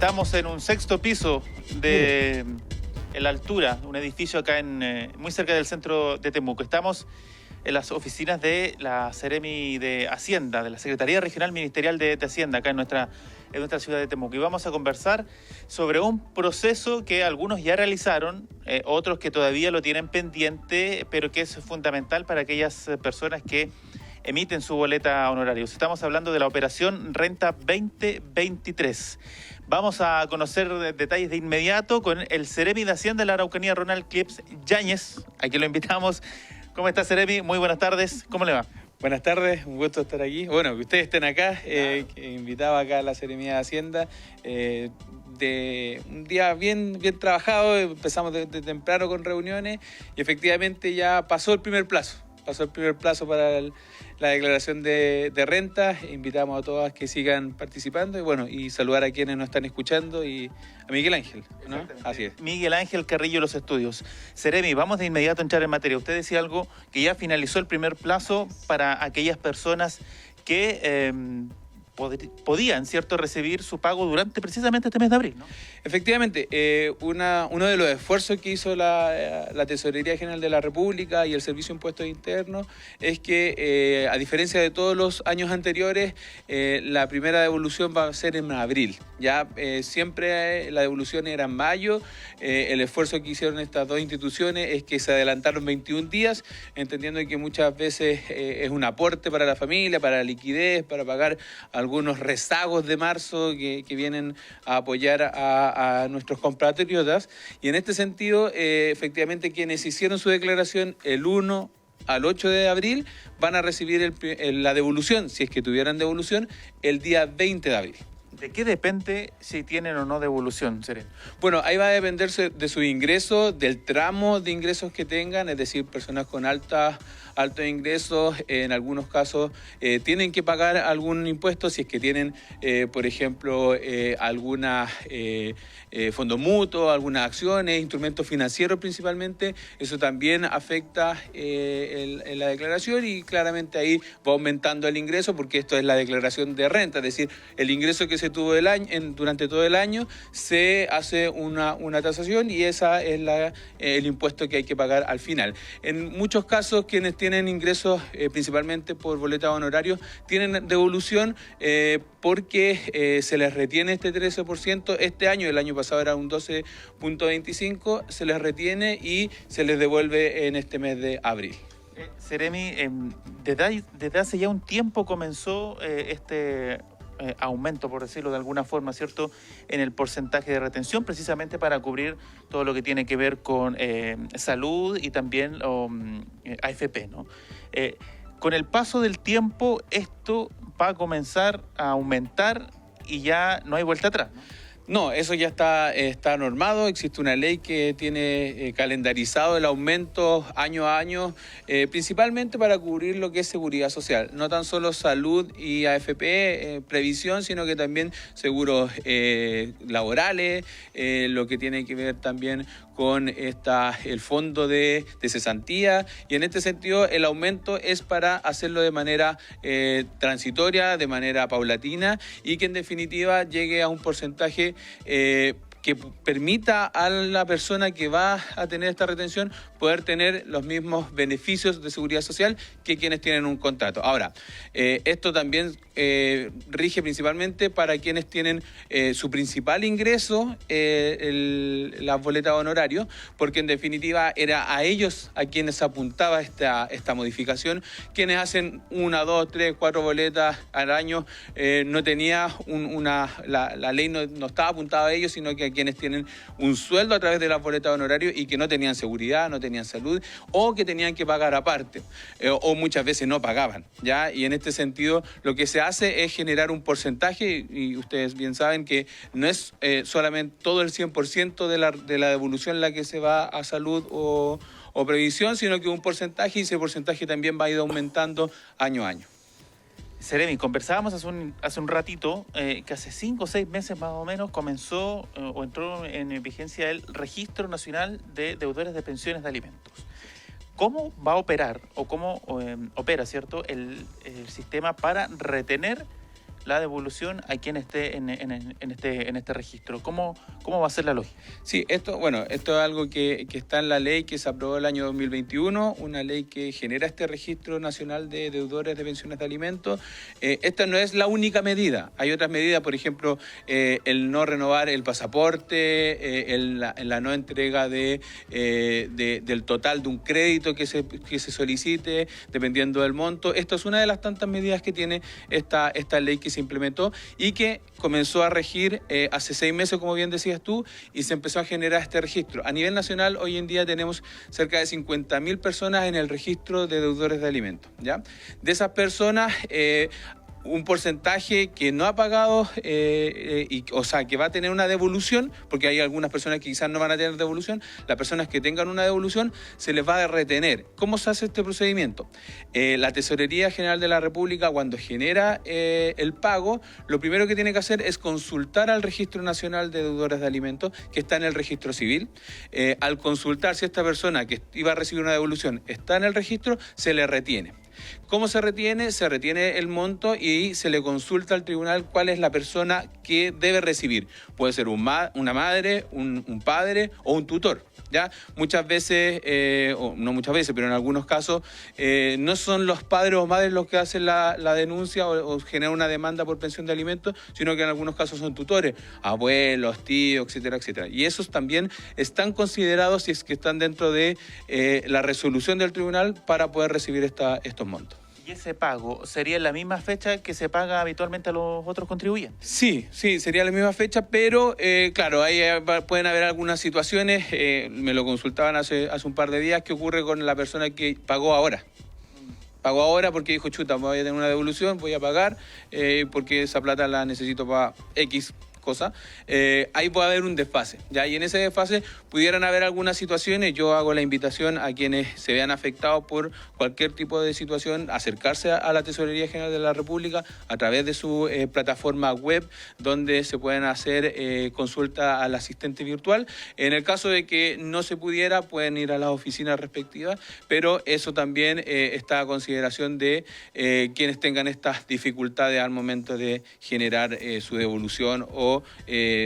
Estamos en un sexto piso de la altura, un edificio acá muy cerca del centro de Temuco. Estamos en las oficinas de la Seremi de Hacienda, de la Secretaría Regional Ministerial de Hacienda, acá en nuestra ciudad de Temuco. Y vamos a conversar sobre un proceso que algunos ya realizaron, otros que todavía lo tienen pendiente, pero que es fundamental para aquellas personas que emiten su boleta honorarios. Estamos hablando de la operación Renta 2023. Vamos a conocer detalles de inmediato con el Seremi de Hacienda de la Araucanía, Ronald Clips Yáñez. Aquí lo invitamos. ¿Cómo está, Seremi? Muy buenas tardes. ¿Cómo le va? Buenas tardes, un gusto estar aquí. Bueno, que ustedes estén acá, invitado acá a la Seremi de Hacienda. De un día bien trabajado, empezamos de temprano con reuniones y efectivamente ya pasó el primer plazo. Para la declaración de renta. Invitamos a todas que sigan participando y saludar a quienes nos están escuchando y a Miguel Ángel, ¿no? Así es. Miguel Ángel Carrillo, Los Estudios. Seremi, vamos de inmediato a entrar en materia. Usted decía algo que ya finalizó el primer plazo para aquellas personas que podían, ¿cierto?, recibir su pago durante precisamente este mes de abril, ¿no? Efectivamente, uno de los esfuerzos que hizo la Tesorería General de la República y el Servicio de Impuestos Internos es que, a diferencia de todos los años anteriores, la primera devolución va a ser en abril. Ya siempre la devolución era en mayo. El esfuerzo que hicieron estas dos instituciones es que se adelantaron 21 días, entendiendo que muchas veces es un aporte para la familia, para la liquidez, para pagar algunos rezagos de marzo que vienen a apoyar a nuestros compatriotas. Y en este sentido, efectivamente, quienes hicieron su declaración el 1 al 8 de abril van a recibir la devolución, si es que tuvieran devolución, el día 20 de abril. ¿De qué depende si tienen o no devolución, Seremi? Bueno, ahí va a depender de su ingreso, del tramo de ingresos que tengan, es decir, personas con altos ingresos, en algunos casos tienen que pagar algún impuesto si es que tienen, por ejemplo, alguna fondo mutuo, algunas acciones, instrumentos financieros principalmente. Eso también afecta en la declaración y claramente ahí va aumentando el ingreso porque esto es la declaración de renta, es decir, el ingreso que se tuvo durante todo el año se hace una tasación y esa es el impuesto que hay que pagar al final. En muchos casos quienes tienen ingresos principalmente por boleta honorarios tienen devolución porque se les retiene este 13%. Este año, el año pasado era un 12.25%, se les retiene y se les devuelve en este mes de abril. Seremi, desde hace ya un tiempo comenzó este aumento, por decirlo de alguna forma, ¿cierto?, en el porcentaje de retención, precisamente para cubrir todo lo que tiene que ver con salud y también AFP, ¿no? Con el paso del tiempo, esto va a comenzar a aumentar y ya no hay vuelta atrás, ¿no? No, eso ya está normado, existe una ley que tiene calendarizado el aumento año a año, principalmente para cubrir lo que es seguridad social, no tan solo salud y AFP, previsión, sino que también seguros laborales, lo que tiene que ver también con el fondo de cesantía, y en este sentido el aumento es para hacerlo de manera transitoria, de manera paulatina, y que en definitiva llegue a un porcentaje que permita a la persona que va a tener esta retención poder tener los mismos beneficios de seguridad social que quienes tienen un contrato. Ahora, esto también rige principalmente para quienes tienen su principal ingreso, las boletas honorarios, porque en definitiva era a ellos a quienes apuntaba esta modificación. Quienes hacen 1, 2, 3, 4 boletas al año, no tenía la ley no estaba apuntada a ellos, sino que a quienes tienen un sueldo a través de las boletas honorarios y que no tenían seguridad, no tenían salud, o que tenían que pagar aparte, o muchas veces no pagaban, ¿ya? Y en este sentido lo que se hace es generar un porcentaje, y ustedes bien saben que no es solamente todo el 100% de la devolución la que se va a salud o previsión, sino que un porcentaje, y ese porcentaje también va a ir aumentando año a año. Seremi, conversábamos hace un ratito que hace 5 o 6 meses más o menos comenzó o entró en vigencia el Registro Nacional de Deudores de Pensiones de Alimentos. ¿Cómo va a operar o cómo opera, ¿cierto?, el sistema para retener la devolución a quien esté en este registro. ¿Cómo va a ser la lógica? Sí, esto es algo que está en la ley que se aprobó el año 2021, una ley que genera este registro nacional de deudores de pensiones de alimentos. Esta no es la única medida. Hay otras medidas, por ejemplo, el no renovar el pasaporte, la no entrega del total de un crédito que se solicite, dependiendo del monto. Esta es una de las tantas medidas que tiene esta ley que se implementó y que comenzó a regir hace 6 meses, como bien decías tú, y se empezó a generar este registro. A nivel nacional, hoy en día tenemos cerca de 50.000 personas en el registro de deudores de alimentos, ¿ya? De esas personas, un porcentaje que no ha pagado, o sea, que va a tener una devolución, porque hay algunas personas que quizás no van a tener devolución. Las personas que tengan una devolución se les va a retener. ¿Cómo se hace este procedimiento? La Tesorería General de la República, cuando genera el pago, lo primero que tiene que hacer es consultar al Registro Nacional de Deudores de Alimentos, que está en el registro civil. Al consultar si esta persona que iba a recibir una devolución está en el registro, se le retiene. ¿Cómo se retiene? Se retiene el monto y se le consulta al tribunal cuál es la persona que debe recibir. Puede ser una madre, un padre o un tutor, ¿ya? Muchas veces, o no muchas veces, pero en algunos casos, no son los padres o madres los que hacen la denuncia o generan una demanda por pensión de alimentos, sino que en algunos casos son tutores, abuelos, tíos, etcétera, etcétera. Y esos también están considerados si es que están dentro de la resolución del tribunal para poder recibir estos montos. ¿Y ese pago sería en la misma fecha que se paga habitualmente a los otros contribuyentes? Sí, sería la misma fecha, pero claro, ahí pueden haber algunas situaciones, me lo consultaban hace un par de días, ¿qué ocurre con la persona que pagó ahora? Pagó ahora porque dijo, chuta, voy a tener una devolución, voy a pagar, porque esa plata la necesito para X cosa, ahí puede haber un desfase, ¿ya? Y en ese desfase pudieran haber algunas situaciones. Yo hago la invitación a quienes se vean afectados por cualquier tipo de situación, acercarse a la Tesorería General de la República a través de su plataforma web, donde se pueden hacer consulta al asistente virtual. En el caso de que no se pudiera, pueden ir a las oficinas respectivas, pero eso también está a consideración de quienes tengan estas dificultades al momento de generar su devolución o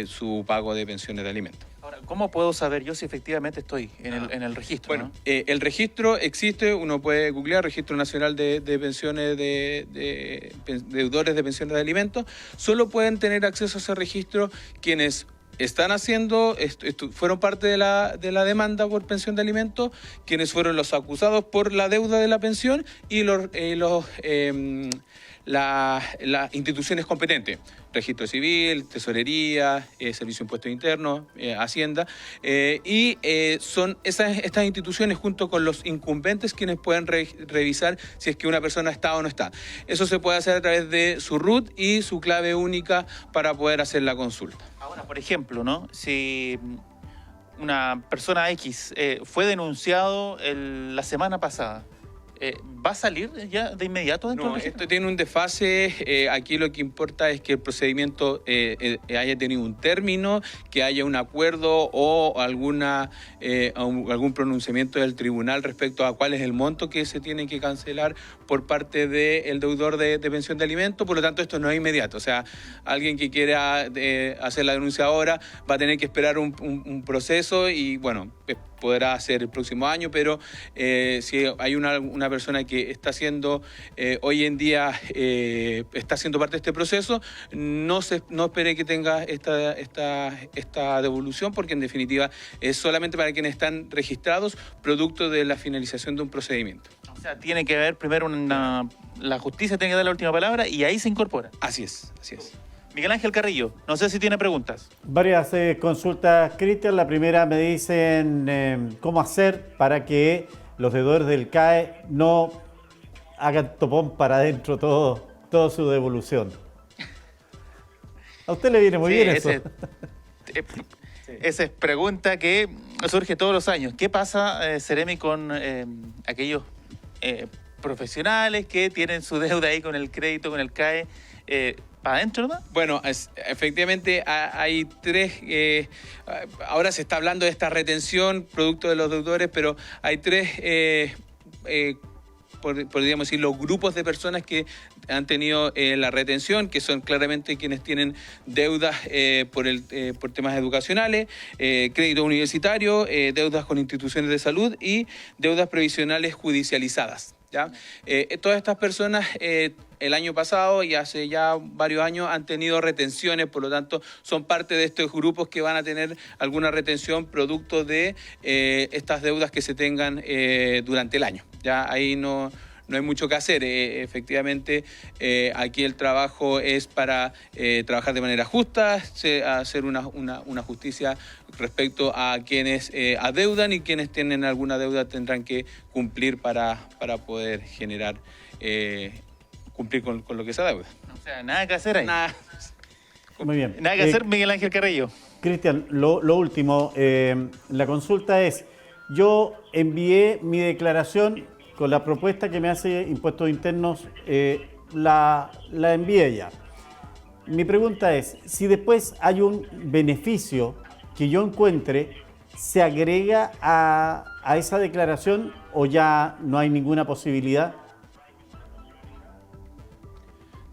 su pago de pensiones de alimentos. Ahora, ¿cómo puedo saber yo si efectivamente estoy en el registro? Bueno, ¿no? El registro existe, uno puede googlear Registro Nacional de Pensiones de Deudores de Pensiones de Alimentos. Solo pueden tener acceso a ese registro quienes están haciendo, fueron parte de la demanda por pensión de alimentos, quienes fueron los acusados por la deuda de la pensión y las instituciones competentes, Registro Civil, Tesorería, Servicio de Impuestos Internos, Hacienda, y son estas instituciones junto con los incumbentes quienes pueden revisar si es que una persona está o no está. Eso se puede hacer a través de su RUT y su clave única para poder hacer la consulta. Ahora, por ejemplo, ¿no? Si una persona X fue denunciado la semana pasada, ¿va a salir ya de inmediato dentro del registro? Esto tiene un desfase. Aquí lo que importa es que el procedimiento haya tenido un término, que haya un acuerdo o algún pronunciamiento del tribunal respecto a cuál es el monto que se tiene que cancelar por parte del deudor de pensión de alimentos. Por lo tanto, esto no es inmediato. O sea, alguien que quiera hacer la denuncia ahora va a tener que esperar un proceso y, bueno, podrá hacer el próximo año, pero si hay una persona que está haciendo hoy en día, está siendo parte de este proceso, no espere que tenga esta devolución, porque en definitiva es solamente para quienes están registrados producto de la finalización de un procedimiento. O sea, tiene que haber primero la justicia tiene que dar la última palabra y ahí se incorpora. Así es. Miguel Ángel Carrillo, no sé si tiene preguntas. Varias consultas, Cristian. La primera me dicen cómo hacer para que los deudores del CAE no hagan topón para adentro toda su devolución. A usted le viene muy bien eso. Esa es pregunta que surge todos los años. ¿Qué pasa, Seremi, con aquellos profesionales que tienen su deuda ahí con el crédito, con el CAE? ¿Para adentro, no? Bueno, efectivamente hay tres, ahora se está hablando de esta retención producto de los deudores, pero hay tres podríamos decir, los grupos de personas que han tenido la retención, que son claramente quienes tienen deudas por temas educacionales, crédito universitario, deudas con instituciones de salud y deudas previsionales judicializadas. ¿Ya? Todas estas personas el año pasado y hace ya varios años han tenido retenciones, por lo tanto son parte de estos grupos que van a tener alguna retención producto de estas deudas que se tengan durante el año. Ya ahí no hay mucho que hacer. Efectivamente, aquí el trabajo es para trabajar de manera justa, hacer una justicia respecto a quienes adeudan, y quienes tienen alguna deuda tendrán que cumplir para poder generar, cumplir con lo que se adeuda. O sea, nada que hacer ahí. Nada. Muy bien. Nada que hacer, Miguel Ángel Carrillo. Cristian, lo último, la consulta es, yo envié mi declaración con la propuesta que me hace Impuestos Internos, la envié ya. Mi pregunta es, si después hay un beneficio que yo encuentre, ¿se agrega a esa declaración o ya no hay ninguna posibilidad?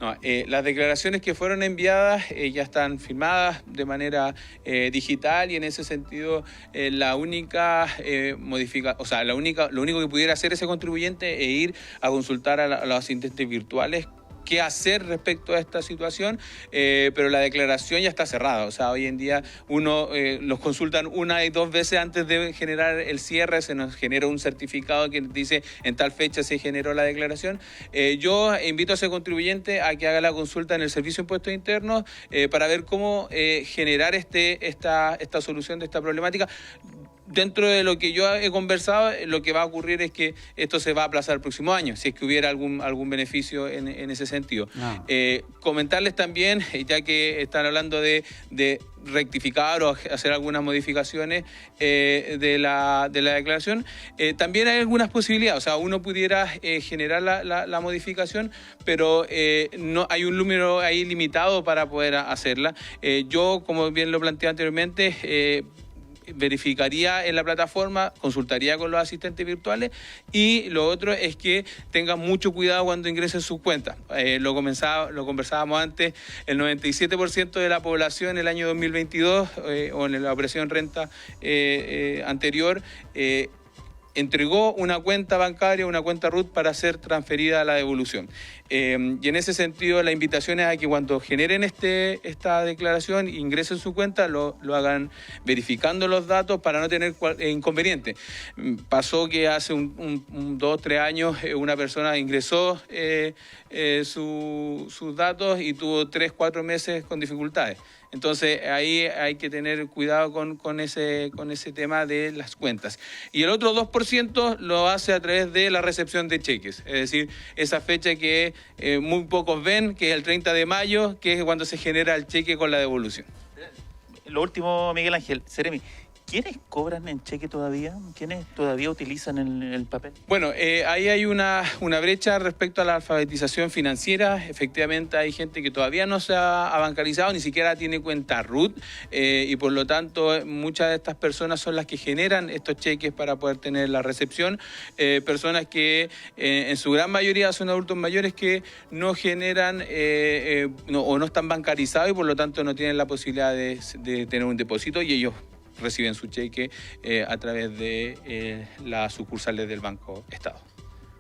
No, las declaraciones que fueron enviadas ya están firmadas de manera digital, y en ese sentido la única lo único que pudiera hacer ese contribuyente es ir a consultar a los asistentes virtuales qué hacer respecto a esta situación, pero la declaración ya está cerrada. O sea, hoy en día los consultan una y dos veces antes de generar el cierre, se nos genera un certificado que dice en tal fecha se generó la declaración. Yo invito a ese contribuyente a que haga la consulta en el Servicio de Impuestos Internos para ver cómo generar esta solución de esta problemática. Dentro de lo que yo he conversado, lo que va a ocurrir es que esto se va a aplazar el próximo año, si es que hubiera algún beneficio en ese sentido. No. Comentarles también, ya que están hablando de rectificar o hacer algunas modificaciones de la declaración, también hay algunas posibilidades. O sea, uno pudiera generar la modificación, pero no hay un número ahí limitado para poder hacerla. Yo, como bien lo planteé anteriormente, verificaría en la plataforma, consultaría con los asistentes virtuales, y lo otro es que tengan mucho cuidado cuando ingresen sus cuentas. Lo conversábamos antes, el 97% de la población en el año 2022 o en la operación renta anterior entregó una cuenta bancaria, una cuenta RUT para ser transferida a la devolución. Y en ese sentido, la invitación es a que cuando generen esta declaración, ingresen su cuenta, lo hagan verificando los datos para no tener inconvenientes. Pasó que hace 2 o 3 años una persona ingresó sus datos y tuvo 3 o 4 meses con dificultades. Entonces ahí hay que tener cuidado con ese tema de las cuentas. Y el otro 2% lo hace a través de la recepción de cheques, es decir, esa fecha que muy pocos ven, que es el 30 de mayo, que es cuando se genera el cheque con la devolución. Lo último, Miguel Ángel, Seremi, ¿quiénes cobran en cheque todavía? ¿Quiénes todavía utilizan el papel? Bueno, ahí hay una brecha respecto a la alfabetización financiera. Efectivamente, hay gente que todavía no se ha bancarizado, ni siquiera tiene cuenta RUT, y por lo tanto muchas de estas personas son las que generan estos cheques para poder tener la recepción. Personas que en su gran mayoría son adultos mayores que no generan o no están bancarizados, y por lo tanto no tienen la posibilidad de tener un depósito, y ellos reciben su cheque a través de las sucursales del Banco Estado.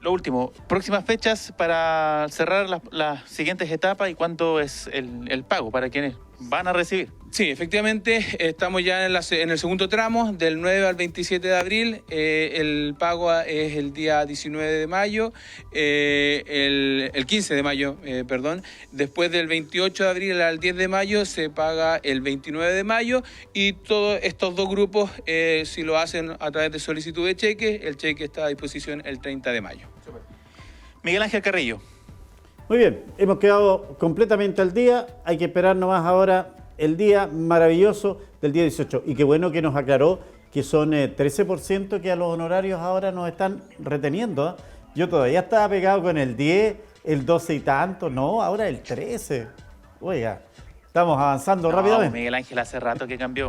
Lo último, próximas fechas para cerrar las siguientes etapas, y cuánto es el pago para quienes van a recibir. Sí, efectivamente, estamos ya en el segundo tramo, del 9 al 27 de abril. El pago es el día 19 de mayo, el 15 de mayo, perdón. Después del 28 de abril al 10 de mayo se paga el 29 de mayo, y todos estos dos grupos, si lo hacen a través de solicitud de cheque, el cheque está a disposición el 30 de mayo. Miguel Ángel Carrillo. Muy bien, hemos quedado completamente al día. Hay que esperar nomás ahora el día maravilloso del día 18. Y qué bueno que nos aclaró que son 13% que a los honorarios ahora nos están reteniendo. ¿Eh? Yo todavía estaba pegado con el 10, el 12 y tanto. No, ahora el 13. Oiga, estamos avanzando rápidamente. Miguel Ángel, hace rato que cambió.